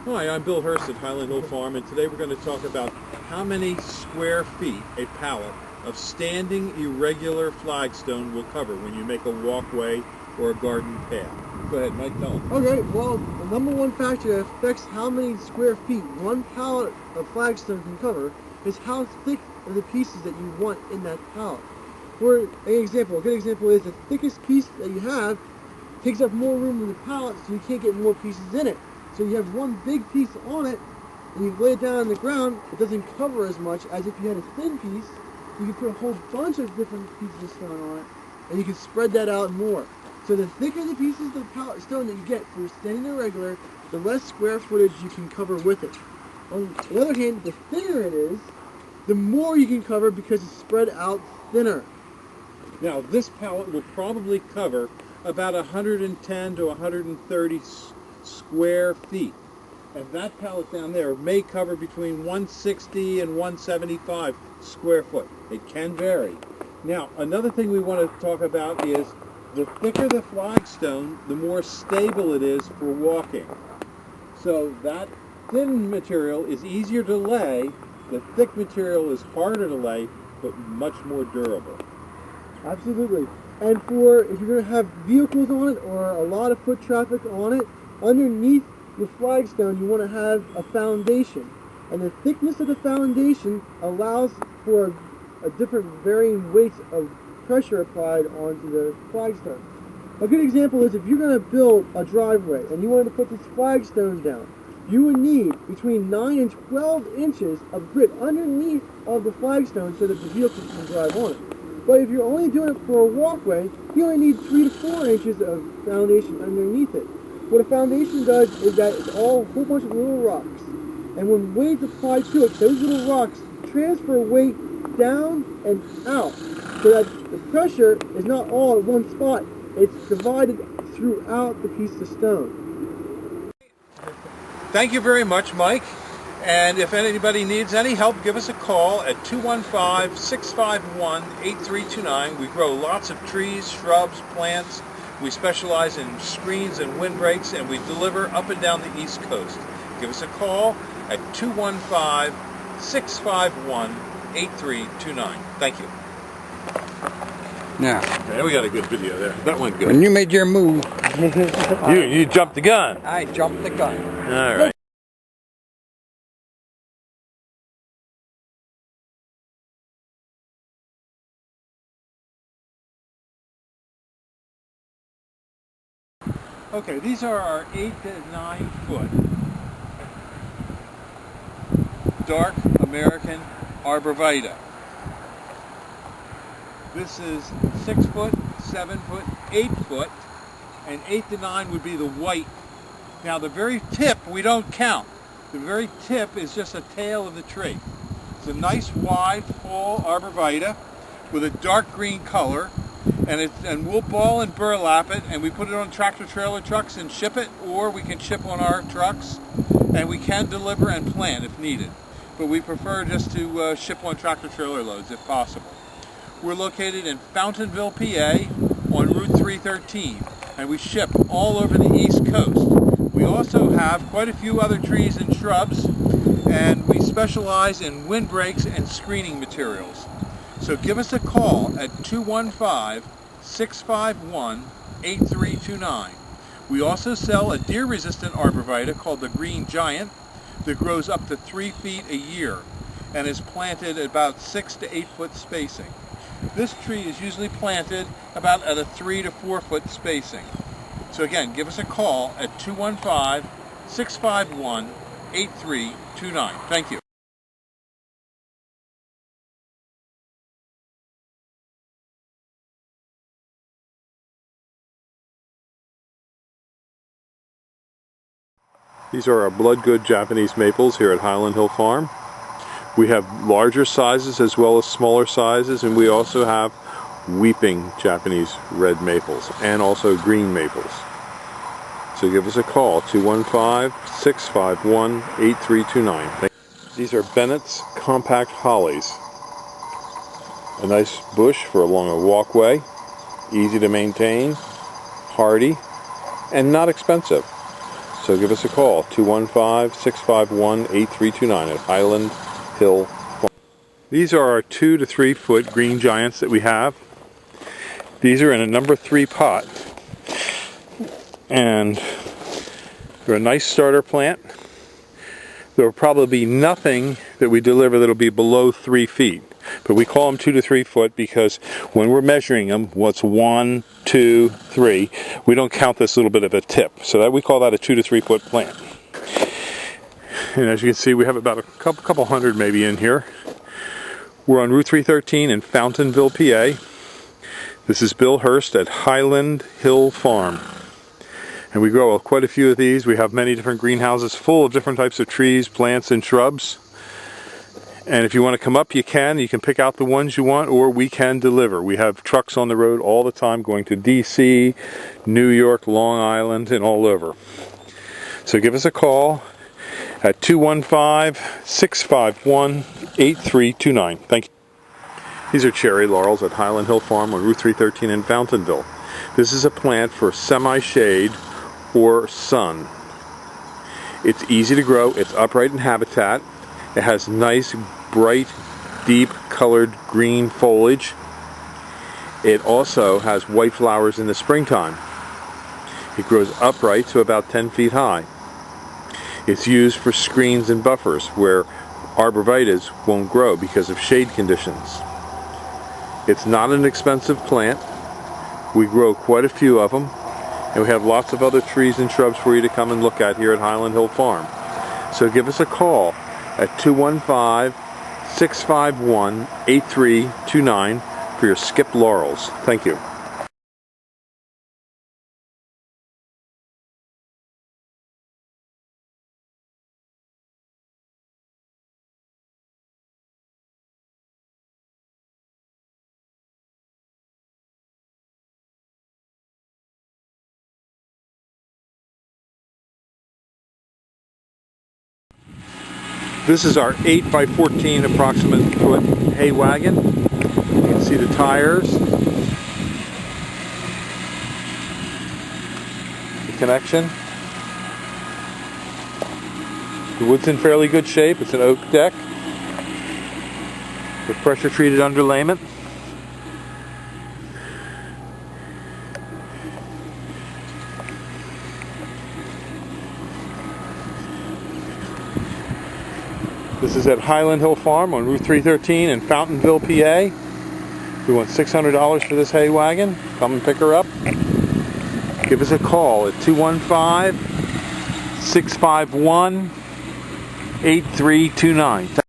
Hi, I'm Bill Hurst at Highland Hill Farm, and today we're going to talk about how many square feet a pallet of standing irregular flagstone will cover when you make a walkway or a garden path. Go ahead, Mike, tell them. Okay, well, the number one factor that affects how many square feet one pallet of flagstone can cover is how thick are the pieces that you want in that pallet. For an example, a good example is the thickest piece that you have takes up more room in the pallet, so you can't get more pieces in it. So you have one big piece on it, and you lay it down on the ground, it doesn't cover as much as if you had a thin piece. You can put a whole bunch of different pieces of stone on it, and you can spread that out more. So the thicker the pieces of pallet stone that you get for standing irregular, the less square footage you can cover with it. On the other hand, the thinner it is, the more you can cover because it's spread out thinner. Now, this pallet will probably cover about 110 to 130 square feet. And that pallet down there may cover between 160 and 175 square foot. It can vary. Now, another thing we want to talk about is the thicker the flagstone, the more stable it is for walking. So that thin material is easier to lay. The thick material is harder to lay, but much more durable. Absolutely. And for if you're going to have vehicles on it or a lot of foot traffic on it, underneath your flagstone you want to have a foundation. And the thickness of the foundation allows for a different varying weights of pressure applied onto the flagstone. A good example is if you're going to build a driveway and you wanted to put this flagstone down, you would need between 9 and 12 inches of grit underneath of the flagstone so that the vehicle can drive on it. But if you're only doing it for a walkway, you only need 3 to 4 inches of foundation underneath it. What a foundation does is that it's all a whole bunch of little rocks. And when weight's applied to it, those little rocks transfer weight down and out so that the pressure is not all at one spot. It's divided throughout the piece of stone. Thank you very much, Mike. And if anybody needs any help, give us a call at 215-651-8329. We grow lots of trees, shrubs, plants. We specialize in screens and windbreaks, and we deliver up and down the East Coast. Give us a call at 215-651-8329. Thank you. Now, There we got a good video there. That went good. when you made your move, You jumped the gun. I jumped the gun. All right. Okay, these are our 8 to 9 foot dark American arborvitae. This is 6 foot, 7 foot, 8 foot, and 8 to 9 would be the white. Now the very tip we don't count. The very tip is just a tail of the tree. It's a nice wide full arborvitae with a dark green color. And we'll ball and burlap it, and we put it on tractor trailer trucks and ship it, or we can ship on our trucks, and we can deliver and plant if needed. But we prefer just to ship on tractor trailer loads if possible. We're located in Fountainville, PA on Route 313, and we ship all over the East Coast. We also have quite a few other trees and shrubs, and we specialize in windbreaks and screening materials. So give us a call at 215-651-8329. We also sell a deer-resistant arborvitae called the Green Giant that grows up to 3 feet a year and is planted at about 6 to 8 foot spacing. This tree is usually planted about at a 3 to 4 foot spacing. So again, give us a call at 215-651-8329. Thank you. These are our blood good Japanese maples here at Highland Hill Farm. We have larger sizes as well as smaller sizes, and we also have weeping Japanese red maples and also green maples. So give us a call, 215-651-8329. These are Bennett's compact hollies. A nice bush for along a walkway, easy to maintain, hardy, and not expensive. So give us a call, 215-651-8329 at Highland Hill Farm. These are our 2 to 3 foot green giants that we have. These are in a number 3 pot. And they're a nice starter plant. There will probably be nothing that we deliver that will be below 3 feet. But we call them 2 to 3 foot because when we're measuring them, what's 1, 2, 3, we don't count this little bit of a tip. So that we call that a 2 to 3 foot plant. And as you can see, we have about a couple hundred maybe in here. We're on Route 313 in Fountainville, PA. This is Bill Hurst at Highland Hill Farm. And we grow quite a few of these. We have many different greenhouses full of different types of trees, plants, and shrubs. And if you want to come up, you can. You can pick out the ones you want, or we can deliver. We have trucks on the road all the time going to DC, New York, Long Island, and all over. So give us a call at 215-651-8329. Thank you. These are cherry laurels at Highland Hill Farm on Route 313 in Fountainville. This is a plant for semi-shade or sun. It's easy to grow. It's upright in habitat. It has nice, bright, deep colored green foliage. It also has white flowers in the springtime. It grows upright to about 10 feet high. It's used for screens and buffers where arborvitaes won't grow because of shade conditions. It's not an expensive plant. We grow quite a few of them, and we have lots of other trees and shrubs for you to come and look at here at Highland Hill Farm. So give us a call at 215-651-8329 for your skipped laurels. Thank you. This is our 8x14 approximate foot hay wagon. You can see the tires, the connection. The wood's in fairly good shape. It's an oak deck with pressure treated underlayment. This is at Highland Hill Farm on Route 313 in Fountainville, PA. We want $600 for this hay wagon. Come and pick her up. Give us a call at 215-651-8329.